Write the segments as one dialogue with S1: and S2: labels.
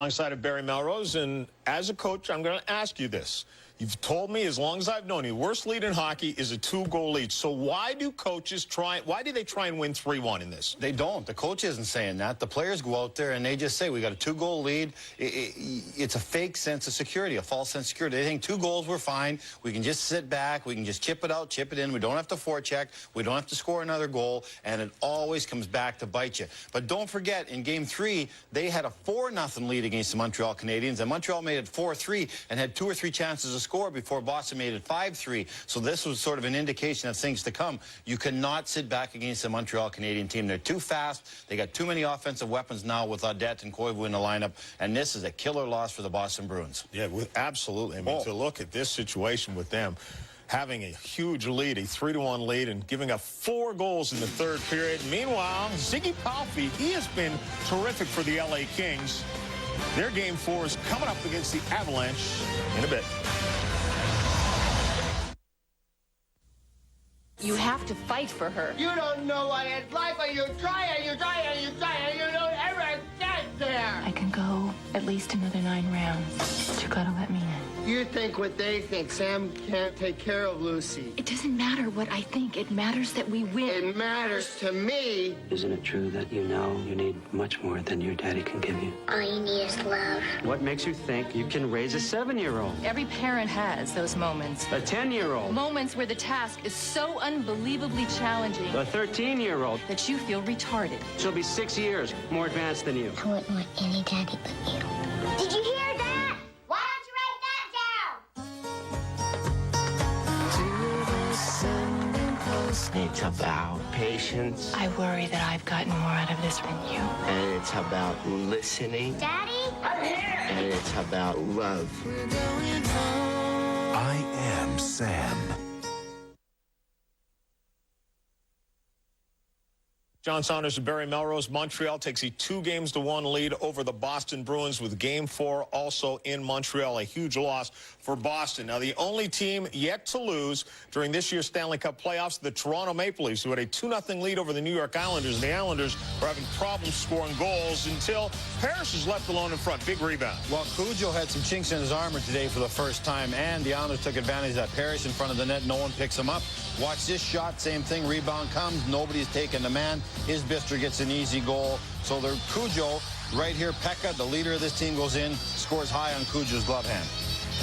S1: Alongside of Barry Melrose, and as a coach, I'm going to ask you this. You've told me as long as I've known you, the worst lead in hockey is a 2-goal lead. So why do coaches why do they try and win 3-1 in this?
S2: They don't. The coach isn't saying that. The players go out there and they just say, we got a 2-goal lead. It's a fake sense of security, a false sense of security. They think 2 goals, we're fine. We can just sit back. We can just chip it out, chip it in. We don't have to forecheck. We don't have to score another goal. And it always comes back to bite you. But don't forget, in Game 3, they had a 4-0 lead against the Montreal Canadiens. And Montreal made it 4-3 and had 2 or 3 chances to score before Boston made it 5-3. So this was sort of an indication of things to come. You cannot sit back against the Montreal Canadian team. They're too fast. They got too many offensive weapons now with Audette and Koivu in the lineup. And this is a killer loss for the Boston Bruins.
S1: Yeah, absolutely. I mean, to look at this situation with them, having a huge lead, a 3-1 lead, and giving up 4 goals in the third period. Meanwhile, Ziggy Palffy, he has been terrific for the LA Kings. Their Game 4 is coming up against the Avalanche in a bit.
S3: You have to fight for her.
S4: You don't know what it's like when you try and you try and you try and you don't ever get there.
S3: I can go at least another 9 rounds, but you gotta let me in.
S4: You think what they think. Sam can't take care of Lucy.
S3: It doesn't matter what I think. It matters that we win.
S4: It matters to me.
S5: Isn't it true that you know you need much more than your daddy can give you?
S6: All you need is love.
S5: What makes you think you can raise a 7-year-old?
S3: Every parent has those moments.
S5: A 10-year-old?
S3: Moments where the task is so unbelievably challenging
S5: A 13-year-old?
S3: that you feel retarded.
S5: She'll be 6 years more advanced than you.
S6: I wouldn't want any daddy but you. Did you hear that? Why don't you write that down?
S7: It's about patience.
S3: I worry that I've gotten more out of this than you.
S7: And it's about listening.
S6: Daddy? I'm here!
S7: And it's about love.
S8: I am Sam.
S1: John Saunders and Barry Melrose. Montreal takes a 2-1 lead over the Boston Bruins with Game 4 also in Montreal. A huge loss for Boston. Now, the only team yet to lose during this year's Stanley Cup playoffs, the Toronto Maple Leafs, who had a 2-0 lead over the New York Islanders. And the Islanders were having problems scoring goals until Parrish is left alone in front. Big rebound.
S2: Well, Cujo had some chinks in his armor today for the first time, and the Islanders took advantage of that. Parrish in front of the net. No one picks him up. Watch this shot. Same thing. Rebound comes. Nobody's taking the man. Isbister gets an easy goal. So they're Cujo right here. Pekka, the leader of this team, goes in, scores high on Cujo's glove hand.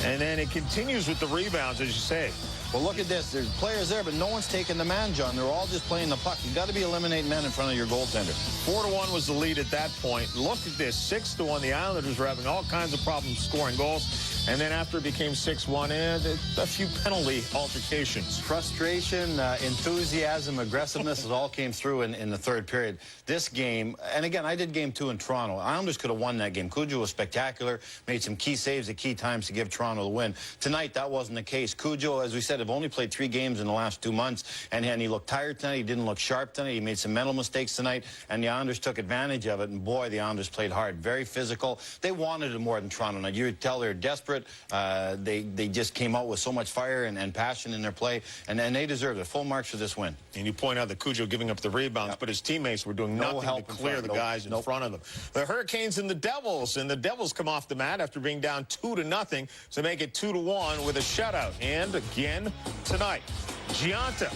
S1: And then it continues with the rebounds, as you say.
S2: Well, look at this. There's players there, but no one's taking the man, John. They're all just playing the puck. You've got to be eliminating men in front of your goaltender.
S1: 4-1 was the lead at that point. Look at this. 6-1. The Islanders were having all kinds of problems scoring goals. And then after it became 6-1, a few penalty altercations.
S2: Frustration, enthusiasm, aggressiveness, it all came through in the third period. This game, and again, I did Game 2 in Toronto. Islanders could have won that game. Cujo was spectacular, made some key saves at key times to give Toronto the win. Tonight, that wasn't the case. Cujo, as we said, have only played 3 games in the last 2 months, and he looked tired tonight. He didn't look sharp tonight. He made some mental mistakes tonight, and the Islanders took advantage of it, and boy, the Islanders played hard. Very physical. They wanted it more than Toronto. Now, you could tell they're desperate. They just came out with so much fire and passion in their play, and they deserved it. Full marks for this win. And
S1: you point out that Cujo giving up the rebounds, but his teammates were doing nothing to clear the guys in front of them. The Hurricanes and the Devils come off the mat after being down 2-0 to make it 2-1 with a shutout. And again tonight, Gianta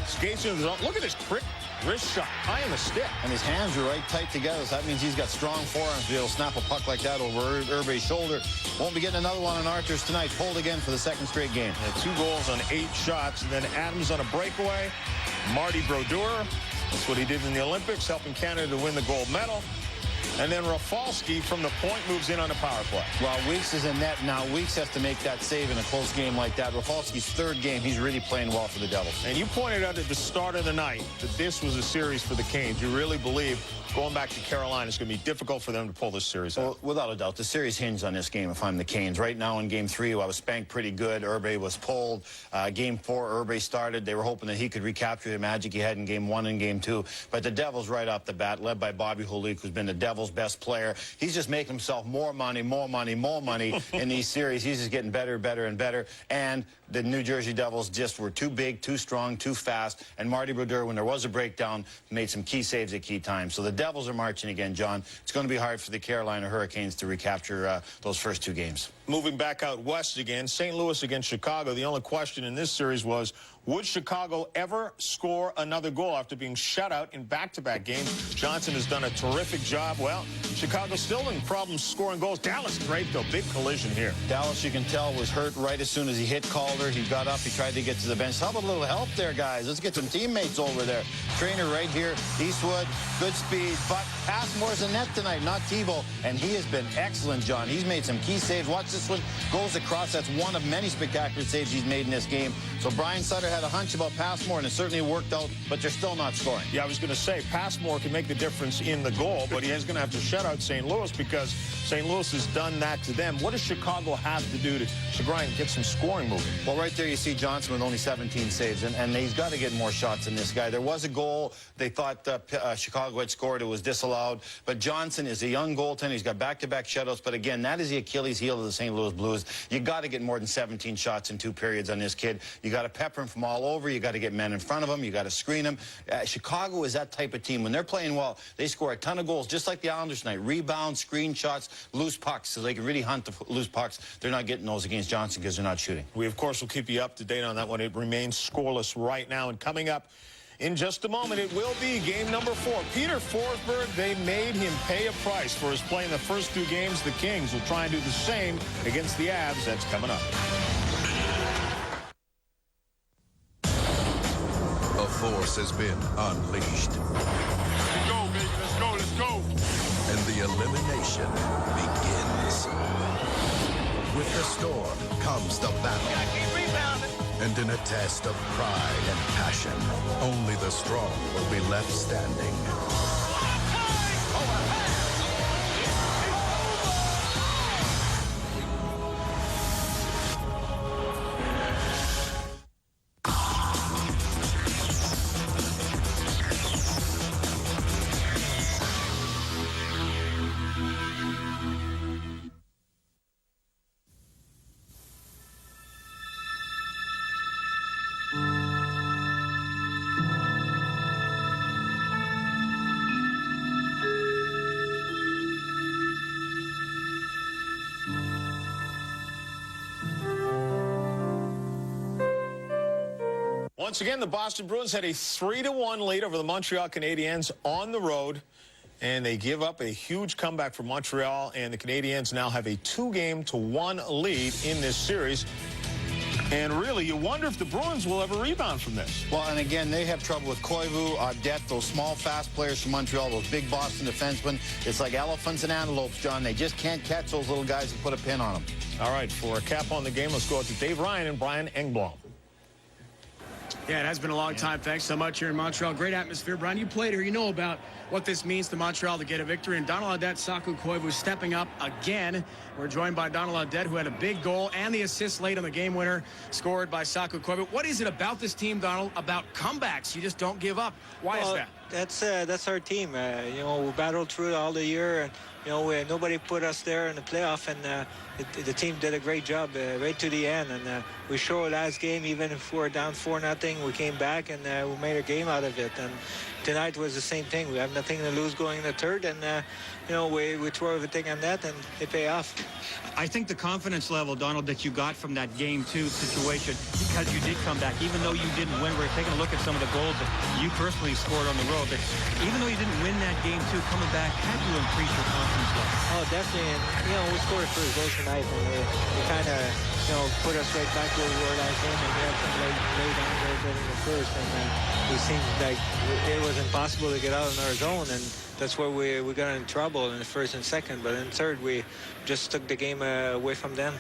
S1: skates in the zone. Look at this quick wrist shot, high in the stick.
S2: And his hands are right tight together, so that means he's got strong forearms to be able to snap a puck like that over Herbe's shoulder. Won't be getting another one on Arthur's tonight. Hold again for the 2nd straight game.
S1: Yeah, 2 goals on 8 shots, and then Adams on a breakaway. Marty Brodeur, that's what he did in the Olympics, helping Canada to win the gold medal. And then Rafalski from the point moves in on the power play.
S2: Well, Weeks is in net now. Weeks has to make that save in a close game like that. Rafalski's 3rd game. He's really playing well for the Devils.
S1: And you pointed out at the start of the night that this was a series for the Canes. You really believe going back to Carolina, it's going to be difficult for them to pull this series out.
S2: Well, without a doubt, the series hinged on this game if I'm the Canes. Right now in Game 3, I was spanked pretty good. Herbe was pulled. Game 4, Herbe started. They were hoping that he could recapture the magic he had in Game 1 and Game 2. But the Devils right off the bat, led by Bobby Holik, who's been the Devils Devils' best player. He's just making himself more money in these series. He's just getting better, better, and better. And the New Jersey Devils just were too big, too strong, too fast. And Marty Brodeur, when there was a breakdown, made some key saves at key times. So the Devils are marching again, John. It's going to be hard for the Carolina Hurricanes to recapture those first 2 games.
S1: Moving back out west again, St. Louis against Chicago. The only question in this series was, would Chicago ever score another goal after being shut out in back-to-back games? Johnson has done a terrific job. Well, Chicago still in problems scoring goals. Dallas great, though. Big collision here.
S2: Dallas, you can tell, was hurt right as soon as he hit Calder. He got up. He tried to get to the bench. How about a little help there, guys? Let's get some teammates over there. Trainer right here, Eastwood, good speed. But Passmore's in net tonight, not Tebow. And he has been excellent, John. He's made some key saves. Watch this one. Goes across. That's one of many spectacular saves he's made in this game. So Brian Sutter had a hunch about Passmore, and it certainly worked out, but they're still not scoring.
S1: Yeah, I was going to say, Passmore can make the difference in the goal, but he is going to have to shut out St. Louis because St. Louis has done that to them. What does Chicago have to do to try and get some scoring moving?
S2: Well, right there you see Johnson with only 17 saves, and he's got to get more shots than this guy. There was a goal. They thought Chicago had scored. It was disallowed. But Johnson is a young goaltender. He's got back-to-back shutouts. But again, that is the Achilles heel of the St. Louis Blues. You got to get more than 17 shots in 2 periods on this kid. You got to pepper him from all over. You got to get men in front of him. You got to screen him. Chicago is that type of team. When they're playing well, they score a ton of goals, just like the Islanders tonight. Rebounds, screen shots, loose pucks, so they can really hunt the loose pucks. They're not getting those against Johnson because they're not shooting.
S1: We, of course, will keep you up to date on that one. It remains scoreless right now. And coming up in just a moment, it will be game number 4. Peter Forsberg, they made him pay a price for his play in the first 2 games. The Kings will try and do the same against the Avs. That's coming up.
S8: A force has been unleashed.
S9: Let's go, baby. Let's go. Let's go.
S8: And the elimination begins. With the storm comes the battle. And in a test of pride and passion, only the strong will be left standing.
S1: Once again, the Boston Bruins had a 3-1 lead over the Montreal Canadiens on the road, and they give up a huge comeback for Montreal, and the Canadiens now have a 2-1 lead in this series. And really, you wonder if the Bruins will ever rebound from this.
S2: Well, and again, they have trouble with Koivu, Audette, those small, fast players from Montreal, those big Boston defensemen. It's like elephants and antelopes, John. They just can't catch those little guys and put a pin on them.
S1: All right, for a cap on the game, let's go out to Dave Ryan and Brian Engblom.
S10: Yeah, it has been a long time. Thanks so much here in Montreal. Great atmosphere. Brian, you played here. You know about what this means to Montreal to get a victory. And Donald Audette, Saku Koivu stepping up again. We're joined by Donald Audette, who had a big goal and the assist late on the game winner scored by Saku Koivu. What is it about this team, Donald, about comebacks? You just don't give up. Why is that?
S11: That's our team. You know, we battled through it all the year, and you know, nobody put us there in the playoff, and the team did a great job right to the end. And we showed last game, even if we were down 4-0, we came back and we made a game out of it. And tonight was the same thing. We have nothing to lose going in the third, and you know, we throw everything on net, and they pay off.
S12: I think the confidence level, Donald, that you got from that Game 2 situation, because you did come back, even though you didn't win. We're taking a look at some of the goals that you personally scored on the road. But even though you didn't win that Game 2, coming back had to increase your confidence level.
S11: Oh, definitely. And, you know, we scored first goal tonight, and they kind of, you know, put us right back where we were last game, and we had some lay down there in the first. And it seemed like it was impossible to get out in our zone, and that's where we got in trouble in the first and second. But in third, we just took the game away from them.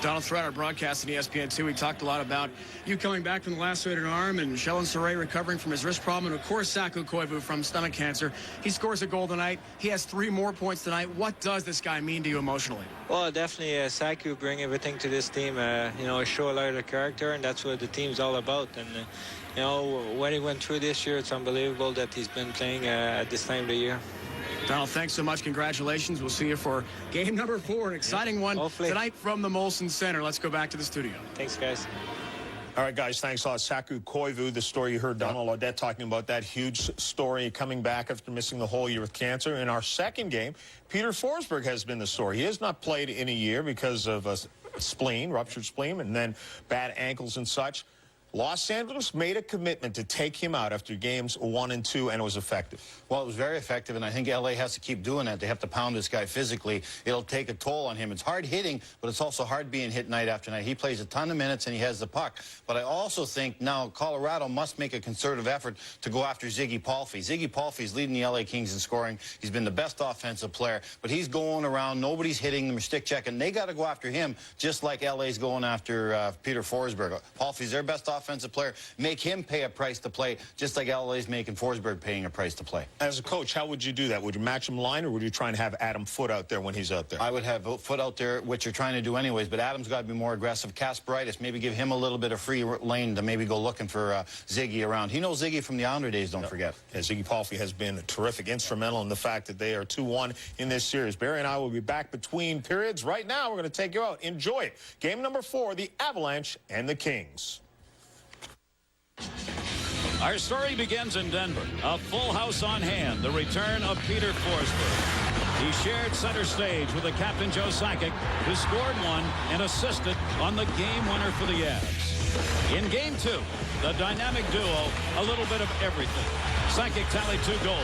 S10: Donald, throughout our broadcast in ESPN2, we talked a lot about you coming back from the lacerated arm and Sheldon Saray recovering from his wrist problem, and of course Saku Koivu from stomach cancer. He scores a goal tonight. He has 3 more points tonight. What does this guy mean to you emotionally?
S11: Well, definitely Saku bring everything to this team. You know, show a lot of character, and that's what the team's all about. And you know, what he went through this year, it's unbelievable that he's been playing at this time of the year.
S10: Donald, thanks so much. Congratulations. We'll see you for game number 4, an exciting one tonight from the Molson Center. Let's go back to the studio.
S11: Thanks, guys.
S1: All right, guys, thanks a lot. Saku Koivu, the story you heard Donald Audette talking about, that huge story coming back after missing the whole year with cancer. In our second game, Peter Forsberg has been the story. He has not played in a year because of a spleen, ruptured spleen, and then bad ankles and such. Los Angeles made a commitment to take him out after games 1 and 2, and it was effective.
S2: Well, it was very effective, and I think L.A. has to keep doing that. They have to pound this guy physically. It'll take a toll on him. It's hard hitting, but it's also hard being hit night after night. He plays a ton of minutes, and he has the puck. But I also think now Colorado must make a concerted effort to go after Ziggy Palffy. Ziggy Palffy is leading the L.A. Kings in scoring. He's been the best offensive player, but he's going around. Nobody's hitting them or stick checking. They got to go after him, just like L.A.'s going after Peter Forsberg. Palffy's their best offensive player. Make him pay a price to play, just like LA's making Forsberg paying a price to play.
S1: As a coach, how would you do that? Would you match him line, or would you try and have Adam Foote out there when he's out there?
S2: I would have Foote out there, which you're trying to do anyways, but Adam's got to be more aggressive. Kasparaitis, maybe give him a little bit of free lane to maybe go looking for Ziggy around. He knows Ziggy from the Islander days, don't forget.
S1: Yeah, Ziggy Palffy has been terrific, instrumental in the fact that they are 2-1 in this series. Barry and I will be back between periods. Right now, we're going to take you out. Enjoy it. Game number 4, the Avalanche and the Kings.
S13: Our story begins in Denver. A full house on hand. The return of Peter Forsberg. He shared center stage with the captain Joe Sakic, who scored 1 and assisted on the game winner for the Avs. In game 2, the dynamic duo, a little bit of everything. Sakic tallied 2 goals,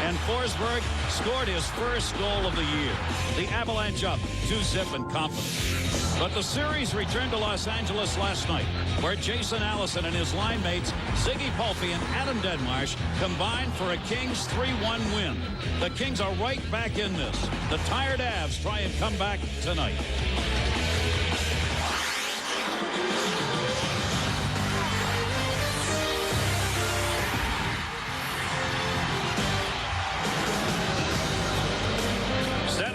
S13: and Forsberg scored his first goal of the year. The Avalanche up 2-zip and confident. But the series returned to Los Angeles last night, where Jason Allison and his line mates Ziggy Palffy and Adam Deadmarsh combined for a Kings 3-1 win. The Kings are right back in this. The tired Avs try and come back tonight.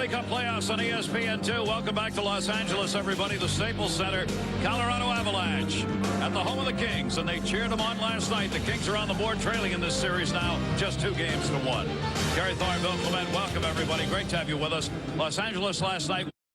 S13: Cup playoffs on ESPN2. Welcome back to Los Angeles, everybody. The Staples Center, Colorado Avalanche at the home of the Kings, and they cheered them on last night. The Kings are on the board, trailing in this series now, just 2 games to 1. Gary Thorne, Bill Clement, welcome everybody. Great to have you with us. Los Angeles last night.